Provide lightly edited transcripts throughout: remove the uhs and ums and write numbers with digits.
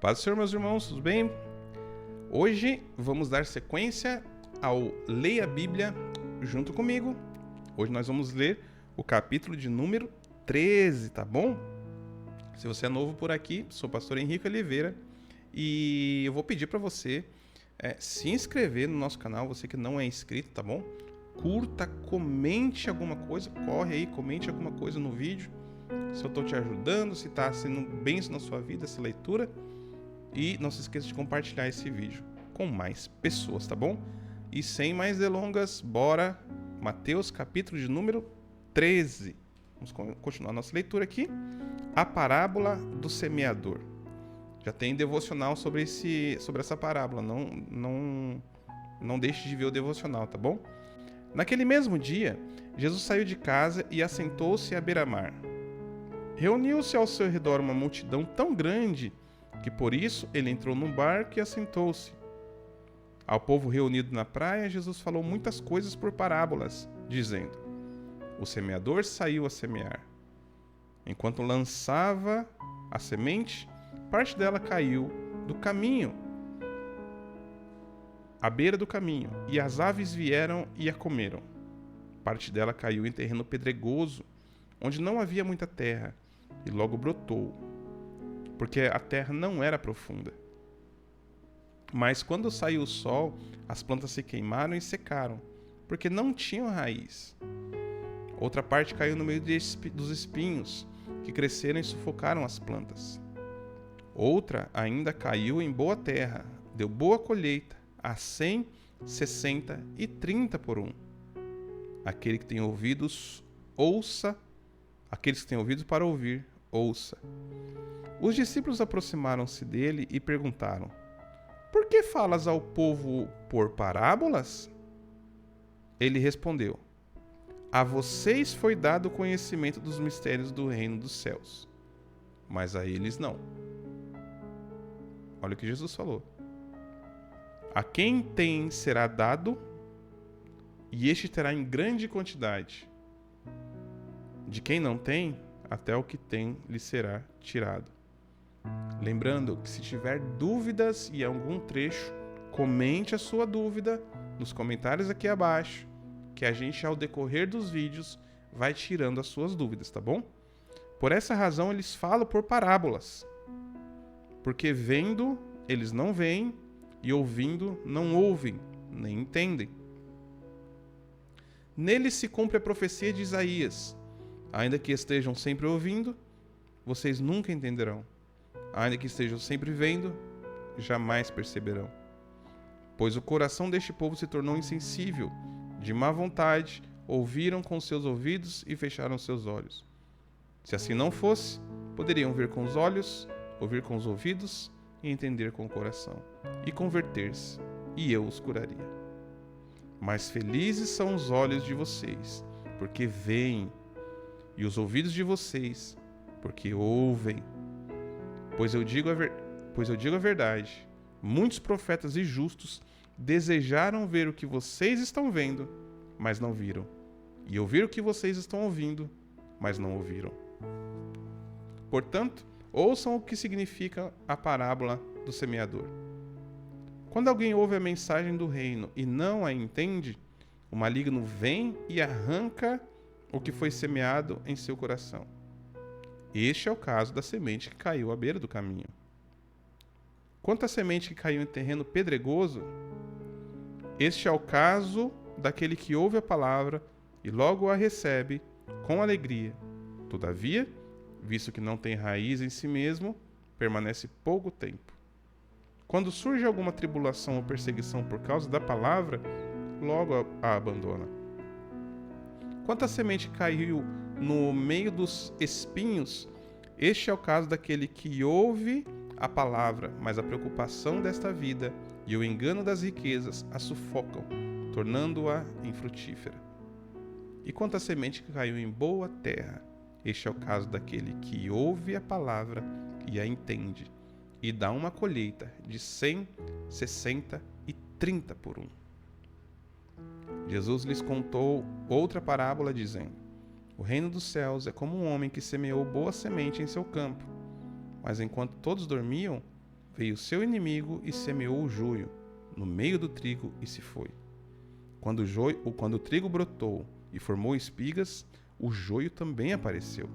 Paz do Senhor, meus irmãos, tudo bem? Hoje vamos dar sequência ao Leia a Bíblia junto comigo. Hoje nós vamos ler o capítulo de número 13, tá bom? Se você é novo por aqui, sou o pastor Henrique Oliveira e eu vou pedir para você se inscrever no nosso canal, você que não é inscrito, tá bom? Curta, comente alguma coisa, corre aí, comente alguma coisa no vídeo, se eu estou te ajudando, se está sendo bênção na sua vida essa leitura. E não se esqueça de compartilhar esse vídeo com mais pessoas, tá bom? E sem mais delongas, bora! Mateus capítulo de número 13. Vamos continuar nossa leitura aqui. A parábola do semeador. Já tem devocional sobre essa parábola. Não deixe de ver o devocional, tá bom? Naquele mesmo dia, Jesus saiu de casa e assentou-se à beira-mar. Reuniu-se ao seu redor uma multidão tão grande que por isso ele entrou num barco e assentou-se. Ao povo reunido na praia, Jesus falou muitas coisas por parábolas, dizendo: O semeador saiu a semear. Enquanto lançava a semente, parte dela caiu do caminho, à beira do caminho, e as aves vieram e a comeram. Parte dela caiu em terreno pedregoso, onde não havia muita terra, e logo brotou, porque a terra não era profunda. Mas quando saiu o sol, as plantas se queimaram e secaram, porque não tinham raiz. Outra parte caiu no meio dos espinhos, que cresceram e sufocaram as plantas. Outra ainda caiu em boa terra, deu boa colheita, a 100, 60 e 30 por um. Aquele que tem ouvidos, ouça. Aqueles que têm ouvidos para ouvir, ouça. Os discípulos aproximaram-se dele e perguntaram: Por que falas ao povo por parábolas? Ele respondeu: A vocês foi dado o conhecimento dos mistérios do reino dos céus, mas a eles não. Olha o que Jesus falou. A quem tem será dado, e este terá em grande quantidade. De quem não tem, até o que tem lhe será tirado. Lembrando que se tiver dúvidas em algum trecho, comente a sua dúvida nos comentários aqui abaixo, que a gente, ao decorrer dos vídeos, vai tirando as suas dúvidas, tá bom? Por essa razão, eles falam por parábolas. Porque vendo, eles não veem, e ouvindo, não ouvem, nem entendem. Nele se cumpre a profecia de Isaías. Ainda que estejam sempre ouvindo, vocês nunca entenderão. Ainda que estejam sempre vendo, jamais perceberão. Pois o coração deste povo se tornou insensível, de má vontade, ouviram com seus ouvidos e fecharam seus olhos. Se assim não fosse, poderiam ver com os olhos, ouvir com os ouvidos e entender com o coração, e converter-se, e eu os curaria. Mas felizes são os olhos de vocês, porque veem, e os ouvidos de vocês, porque ouvem. Pois eu digo a verdade, muitos profetas e justos desejaram ver o que vocês estão vendo, mas não viram, e ouvir o que vocês estão ouvindo, mas não ouviram. Portanto, ouçam o que significa a parábola do semeador. Quando alguém ouve a mensagem do reino e não a entende, o maligno vem e arranca o que foi semeado em seu coração. Este é o caso da semente que caiu à beira do caminho. Quanto à semente que caiu em terreno pedregoso, este é o caso daquele que ouve a palavra e logo a recebe com alegria. Todavia, visto que não tem raiz em si mesmo, permanece pouco tempo. Quando surge alguma tribulação ou perseguição por causa da palavra, logo a abandona. Quanto à semente que caiu no meio dos espinhos, este é o caso daquele que ouve a palavra, mas a preocupação desta vida e o engano das riquezas a sufocam, tornando-a infrutífera. E quanto à semente que caiu em boa terra, este é o caso daquele que ouve a palavra e a entende, e dá uma colheita de 100, 60 e 30 por um. Jesus lhes contou outra parábola, dizendo: O reino dos céus é como um homem que semeou boa semente em seu campo. Mas enquanto todos dormiam, veio seu inimigo e semeou o joio no meio do trigo e se foi. Quando o trigo brotou e formou espigas, o joio também apareceu.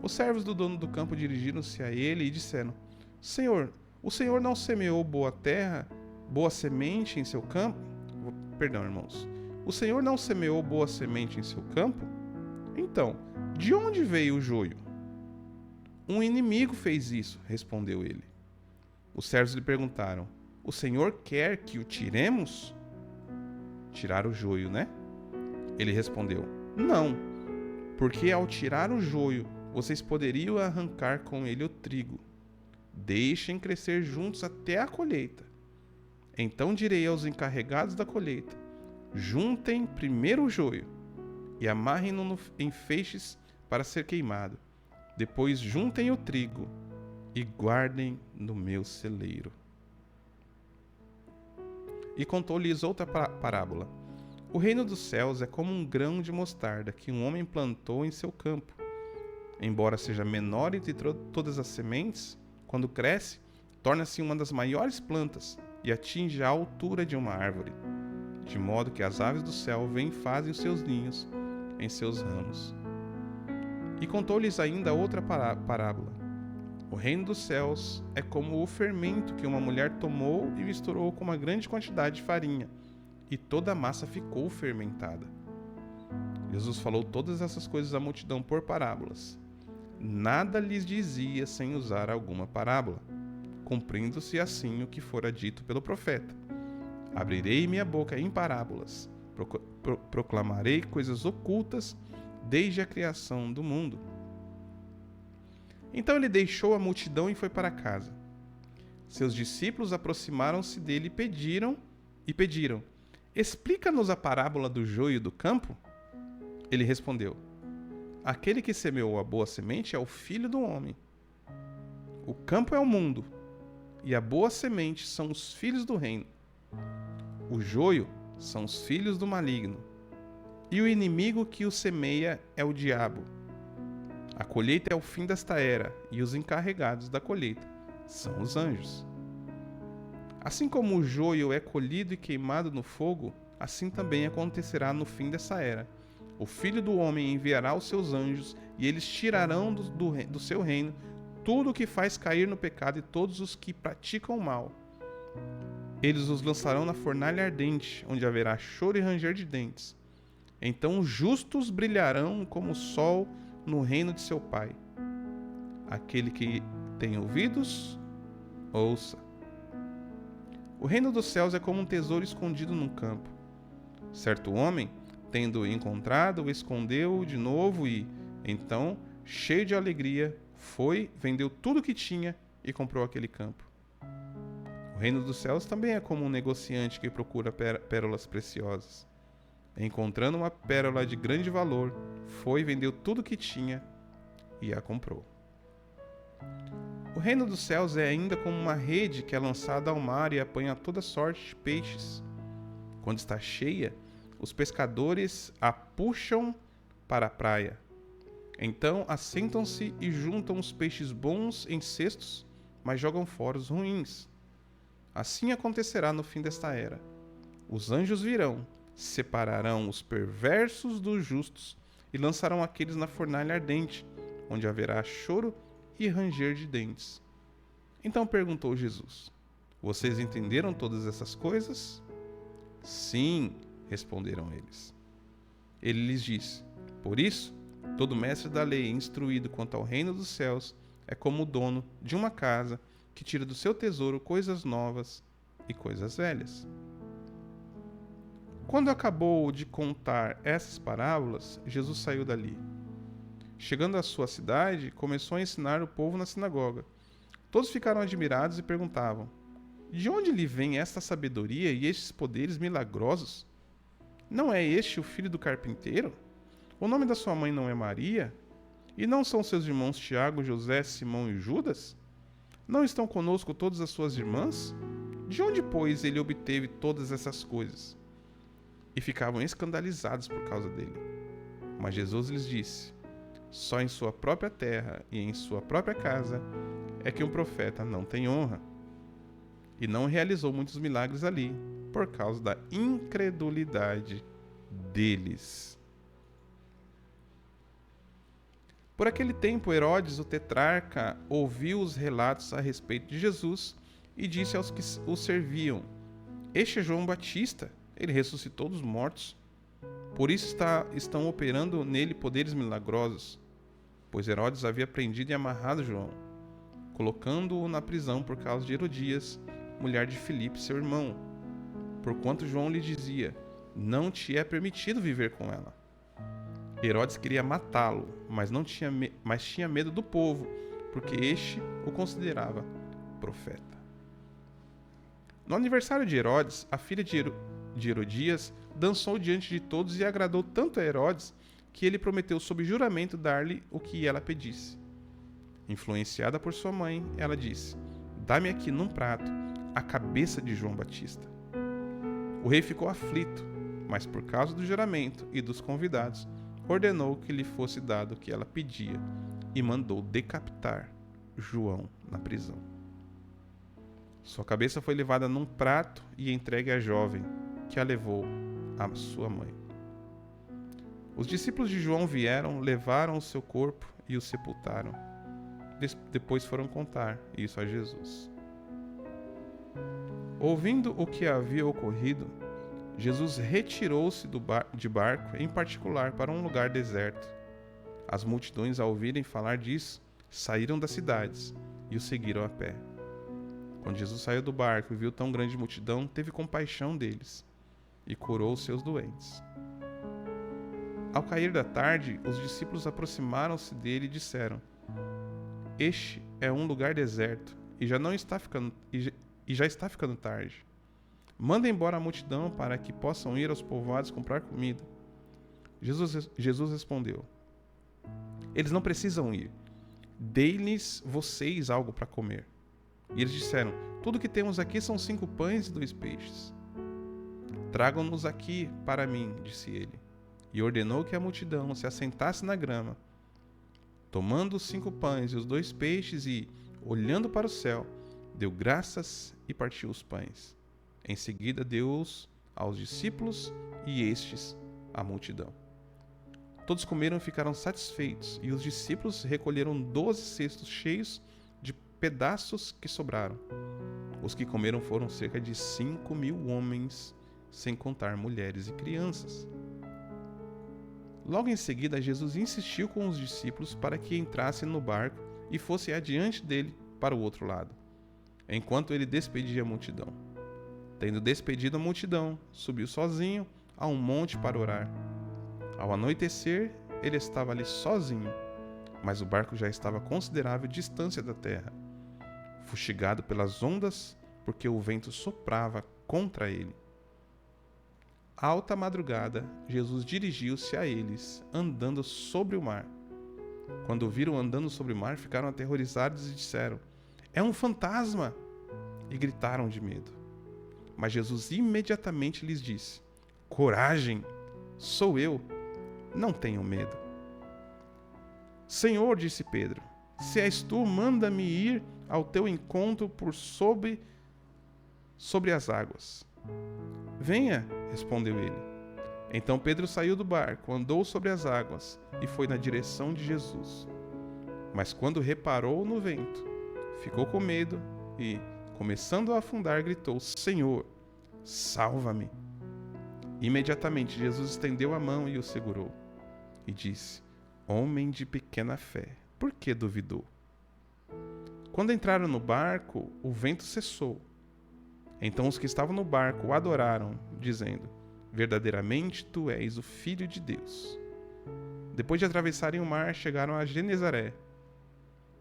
Os servos do dono do campo dirigiram-se a ele e disseram: Senhor, o Senhor não semeou boa semente em seu campo? Perdão, irmãos. O Senhor não semeou boa semente em seu campo? Então, de onde veio o joio? Um inimigo fez isso, respondeu ele. Os servos lhe perguntaram: O Senhor quer que o tiremos? Tirar o joio, né? Ele respondeu: Não, porque ao tirar o joio, vocês poderiam arrancar com ele o trigo. Deixem crescer juntos até a colheita. Então direi aos encarregados da colheita: Juntem primeiro o joio e amarrem-no em feixes para ser queimado. Depois juntem o trigo e guardem no meu celeiro. E contou-lhes outra parábola. O reino dos céus é como um grão de mostarda que um homem plantou em seu campo. Embora seja menor entre todas as sementes, quando cresce, torna-se uma das maiores plantas e atinge a altura de uma árvore, de modo que as aves do céu vêm e fazem os seus ninhos em seus ramos. E contou-lhes ainda outra parábola. O reino dos céus é como o fermento que uma mulher tomou e misturou com uma grande quantidade de farinha, e toda a massa ficou fermentada. Jesus falou todas essas coisas à multidão por parábolas. Nada lhes dizia sem usar alguma parábola, cumprindo-se assim o que fora dito pelo profeta: Abrirei minha boca em parábolas, proclamarei coisas ocultas desde a criação do mundo. Então ele deixou a multidão e foi para casa. Seus discípulos aproximaram-se dele e pediram: Explica-nos a parábola do joio do campo? Ele respondeu: Aquele que semeou a boa semente é o Filho do Homem. O campo é o mundo, e a boa semente são os filhos do reino. O joio são os filhos do maligno, e o inimigo que o semeia é o diabo. A colheita é o fim desta era, e os encarregados da colheita são os anjos. Assim como o joio é colhido e queimado no fogo, assim também acontecerá no fim dessa era. O Filho do Homem enviará os seus anjos, e eles tirarão do seu reino tudo o que faz cair no pecado e todos os que praticam o mal. Eles os lançarão na fornalha ardente, onde haverá choro e ranger de dentes. Então os justos brilharão como o sol no reino de seu Pai. Aquele que tem ouvidos, ouça. O reino dos céus é como um tesouro escondido num campo. Certo homem, tendo-o encontrado, o escondeu de novo e, então, cheio de alegria, foi, vendeu tudo o que tinha e comprou aquele campo. O reino dos céus também é como um negociante que procura pérolas preciosas. Encontrando uma pérola de grande valor, foi, vendeu tudo o que tinha e a comprou. O reino dos céus é ainda como uma rede que é lançada ao mar e apanha toda sorte de peixes. Quando está cheia, os pescadores a puxam para a praia. Então assentam-se e juntam os peixes bons em cestos, mas jogam fora os ruins. Assim acontecerá no fim desta era. Os anjos virão, separarão os perversos dos justos e lançarão aqueles na fornalha ardente, onde haverá choro e ranger de dentes. Então perguntou Jesus: Vocês entenderam todas essas coisas? Sim, responderam eles. Ele lhes disse: Por isso, todo mestre da lei instruído quanto ao reino dos céus é como o dono de uma casa que tira do seu tesouro coisas novas e coisas velhas. Quando acabou de contar essas parábolas, Jesus saiu dali. Chegando à sua cidade, começou a ensinar o povo na sinagoga. Todos ficaram admirados e perguntavam: De onde lhe vem esta sabedoria e estes poderes milagrosos? Não é este o filho do carpinteiro? O nome da sua mãe não é Maria? E não são seus irmãos Tiago, José, Simão e Judas? Não estão conosco todas as suas irmãs? De onde, pois, ele obteve todas essas coisas? E ficavam escandalizados por causa dele. Mas Jesus lhes disse: Só em sua própria terra e em sua própria casa é que um profeta não tem honra. E não realizou muitos milagres ali, por causa da incredulidade deles. Por aquele tempo, Herodes, o tetrarca, ouviu os relatos a respeito de Jesus e disse aos que o serviam: Este é João Batista, ele ressuscitou dos mortos. Por isso estão operando nele poderes milagrosos. Pois Herodes havia prendido e amarrado João, colocando-o na prisão por causa de Herodias, mulher de Filipe, seu irmão, porquanto João lhe dizia: Não te é permitido viver com ela. Herodes queria matá-lo, mas tinha medo do povo, porque este o considerava profeta. No aniversário de Herodes, a filha de Herodias dançou diante de todos e agradou tanto a Herodes que ele prometeu sob juramento dar-lhe o que ela pedisse. Influenciada por sua mãe, ela disse: Dá-me aqui num prato a cabeça de João Batista. O rei ficou aflito, mas por causa do juramento e dos convidados, ordenou que lhe fosse dado o que ela pedia e mandou decapitar João na prisão. Sua cabeça foi levada num prato e entregue à jovem, que a levou à sua mãe. Os discípulos de João vieram, levaram o seu corpo e o sepultaram. Depois foram contar isso a Jesus. Ouvindo o que havia ocorrido, Jesus retirou-se de barco, em particular para um lugar deserto. As multidões, ao ouvirem falar disso, saíram das cidades e o seguiram a pé. Quando Jesus saiu do barco e viu tão grande multidão, teve compaixão deles e curou os seus doentes. Ao cair da tarde, os discípulos aproximaram-se dele e disseram: Este é um lugar deserto e já está ficando tarde. Manda embora a multidão para que possam ir aos povoados comprar comida. Jesus respondeu: Eles não precisam ir. Dei-lhes vocês algo para comer. E eles disseram: Tudo o que temos aqui são 5 pães e 2 peixes. Tragam-nos aqui para mim, disse ele. E ordenou que a multidão se assentasse na grama. Tomando os 5 pães e os 2 peixes e, olhando para o céu, deu graças e partiu os pães. Em seguida deu-os aos discípulos e estes à multidão. Todos comeram e ficaram satisfeitos, e os discípulos recolheram 12 cestos cheios de pedaços que sobraram. Os que comeram foram cerca de 5.000 homens, sem contar mulheres e crianças. Logo em seguida, Jesus insistiu com os discípulos para que entrassem no barco e fossem adiante dele para o outro lado, enquanto ele despedia a multidão. Tendo despedido a multidão, subiu sozinho a um monte para orar. Ao anoitecer, ele estava ali sozinho, mas o barco já estava a considerável distância da terra, fustigado pelas ondas, porque o vento soprava contra ele. À alta madrugada, Jesus dirigiu-se a eles, andando sobre o mar. Quando o viram andando sobre o mar, ficaram aterrorizados e disseram: É um fantasma! E gritaram de medo. Mas Jesus imediatamente lhes disse: Coragem! Sou eu! Não tenham medo. Senhor, disse Pedro, se és tu, manda-me ir ao teu encontro por sobre as águas. Venha, respondeu ele. Então Pedro saiu do barco, andou sobre as águas e foi na direção de Jesus. Mas quando reparou no vento, ficou com medo e, começando a afundar, gritou: Senhor, salva-me! Imediatamente Jesus estendeu a mão e o segurou. E disse: Homem de pequena fé, por que duvidou? Quando entraram no barco, o vento cessou. Então os que estavam no barco o adoraram, dizendo: Verdadeiramente tu és o Filho de Deus. Depois de atravessarem o mar, chegaram a Genezaré.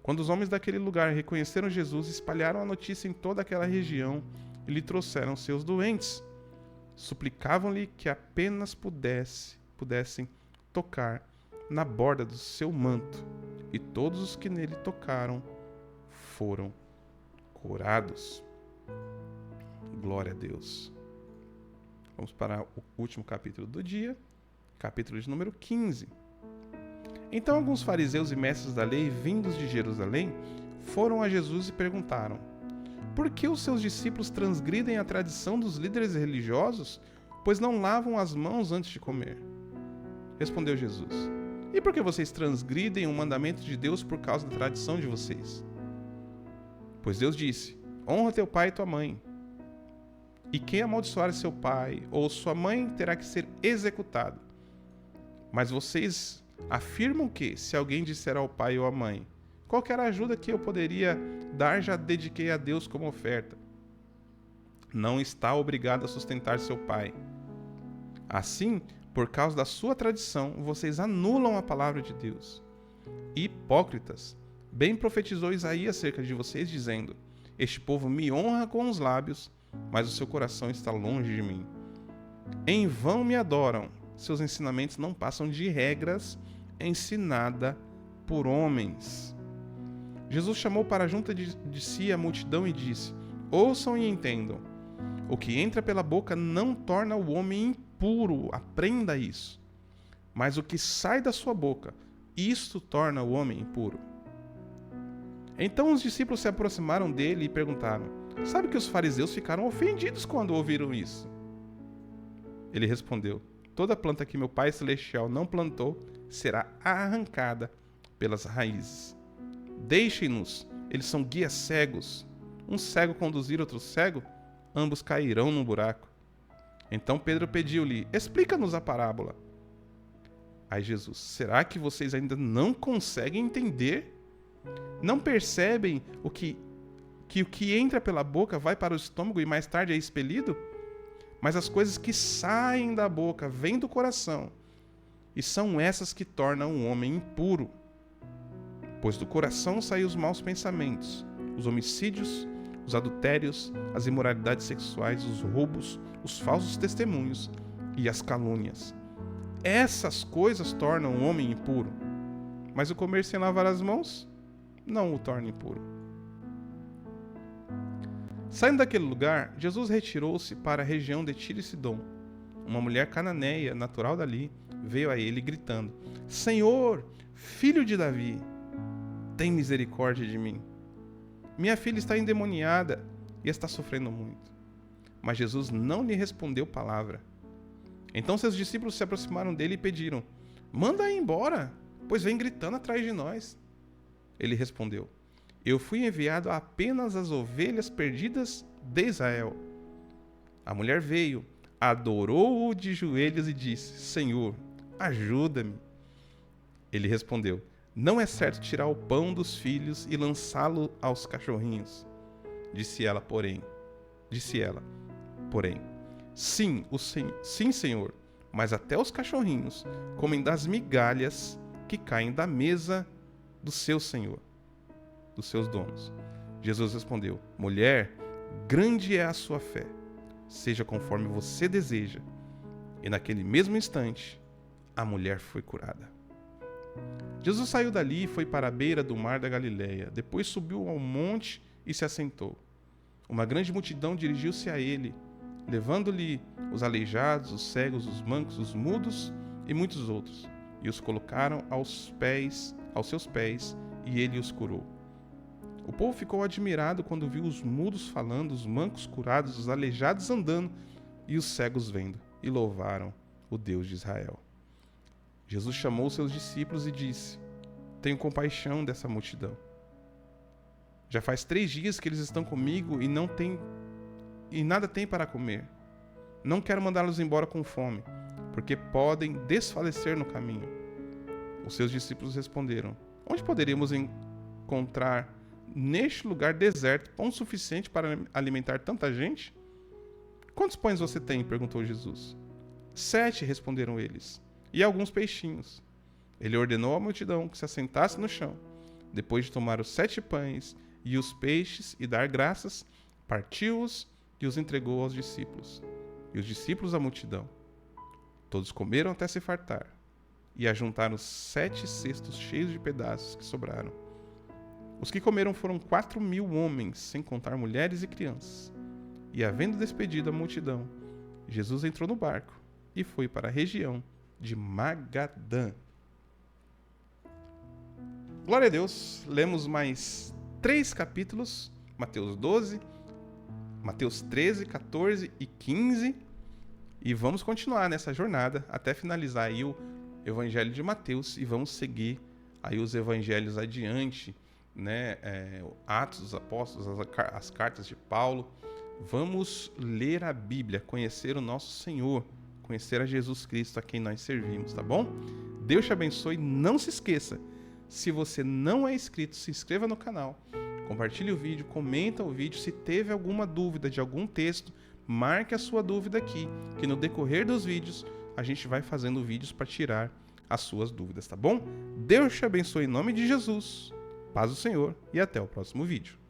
Quando os homens daquele lugar reconheceram Jesus, espalharam a notícia em toda aquela região e lhe trouxeram seus doentes. Suplicavam-lhe que apenas pudessem tocar na borda do seu manto, e todos os que nele tocaram foram curados. Glória a Deus. Vamos para o último capítulo do dia, capítulo de número 15. Então alguns fariseus e mestres da lei, vindos de Jerusalém, foram a Jesus e perguntaram: por que os seus discípulos transgridem a tradição dos líderes religiosos, pois não lavam as mãos antes de comer? Respondeu Jesus: e por que vocês transgridem o mandamento de Deus por causa da tradição de vocês? Pois Deus disse: honra teu pai e tua mãe. E quem amaldiçoar seu pai ou sua mãe terá que ser executado. Mas vocês afirmam que, se alguém disser ao pai ou à mãe: qualquer ajuda que eu poderia dar já dediquei a Deus como oferta, não está obrigado a sustentar seu pai. Assim, por causa da sua tradição, vocês anulam a palavra de Deus. Hipócritas, bem profetizou Isaías acerca de vocês, dizendo: este povo me honra com os lábios, mas o seu coração está longe de mim. Em vão me adoram, seus ensinamentos não passam de regras ensinada por homens. Jesus chamou para junto de si a multidão e disse: ouçam e entendam. O que entra pela boca não torna o homem impuro, aprenda isso. Mas o que sai da sua boca, isto torna o homem impuro. Então os discípulos se aproximaram dele e perguntaram: sabe que os fariseus ficaram ofendidos quando ouviram isso? Ele respondeu: toda planta que meu Pai Celestial não plantou será arrancada pelas raízes. Deixem-nos, eles são guias cegos. Um cego conduzir outro cego, ambos cairão no buraco. Então Pedro pediu-lhe: explica-nos a parábola. Aí Jesus: será que vocês ainda não conseguem entender? Não percebem o que entra pela boca vai para o estômago e mais tarde é expelido? Mas as coisas que saem da boca vêm do coração, e são essas que tornam o homem impuro. Pois do coração saem os maus pensamentos, os homicídios, os adultérios, as imoralidades sexuais, os roubos, os falsos testemunhos e as calúnias. Essas coisas tornam o homem impuro. Mas o comer sem lavar as mãos não o torna impuro. Saindo daquele lugar, Jesus retirou-se para a região de Tiro e Sidom. Uma mulher cananeia, natural dali, veio a ele gritando: Senhor, filho de Davi, tem misericórdia de mim. Minha filha está endemoniada e está sofrendo muito. Mas Jesus não lhe respondeu palavra. Então seus discípulos se aproximaram dele e pediram: manda-a embora, pois vem gritando atrás de nós. Ele respondeu: eu fui enviado apenas às ovelhas perdidas de Israel. A mulher veio, adorou-o de joelhos e disse: Senhor, ajuda-me. Ele respondeu: não é certo tirar o pão dos filhos e lançá-lo aos cachorrinhos. Disse ela, porém, sim, sim, Senhor, mas até os cachorrinhos comem das migalhas que caem da mesa do seu Senhor, dos seus donos. Jesus respondeu: mulher, grande é a sua fé, seja conforme você deseja. E naquele mesmo instante, a mulher foi curada. Jesus saiu dali e foi para a beira do mar da Galileia. Depois subiu ao monte e se assentou. Uma grande multidão dirigiu-se a ele, levando-lhe os aleijados, os cegos, os mancos, os mudos e muitos outros, e os colocaram aos seus pés, e ele os curou. O povo ficou admirado quando viu os mudos falando, os mancos curados, os aleijados andando e os cegos vendo, e louvaram o Deus de Israel. Jesus chamou seus discípulos e disse: tenho compaixão dessa multidão. Já faz 3 dias que eles estão comigo e nada têm para comer. Não quero mandá-los embora com fome, porque podem desfalecer no caminho. Os seus discípulos responderam: onde poderíamos encontrar neste lugar deserto pão suficiente para alimentar tanta gente? Quantos pães você tem? Perguntou Jesus. 7, responderam eles, e alguns peixinhos. Ele ordenou à multidão que se assentasse no chão. Depois de tomar os 7 pães e os peixes e dar graças, partiu-os e os entregou aos discípulos. E os discípulos à multidão. Todos comeram até se fartar, e ajuntaram 7 cestos cheios de pedaços que sobraram. Os que comeram foram 4.000 homens, sem contar mulheres e crianças. E havendo despedido a multidão, Jesus entrou no barco e foi para a região de Magadã. Glória a Deus, lemos mais 3 capítulos, Mateus 12, Mateus 13, 14 e 15. E vamos continuar nessa jornada até finalizar aí o Evangelho de Mateus e vamos seguir aí os evangelhos adiante, né? Atos dos Apóstolos, as cartas de Paulo. Vamos ler a Bíblia, conhecer o nosso Senhor, conhecer a Jesus Cristo a quem nós servimos, tá bom? Deus te abençoe. Não se esqueça, se você não é inscrito, se inscreva no canal, compartilhe o vídeo, comenta o vídeo. Se teve alguma dúvida de algum texto, marque a sua dúvida aqui, que no decorrer dos vídeos a gente vai fazendo vídeos para tirar as suas dúvidas, tá bom? Deus te abençoe em nome de Jesus, paz do Senhor e até o próximo vídeo.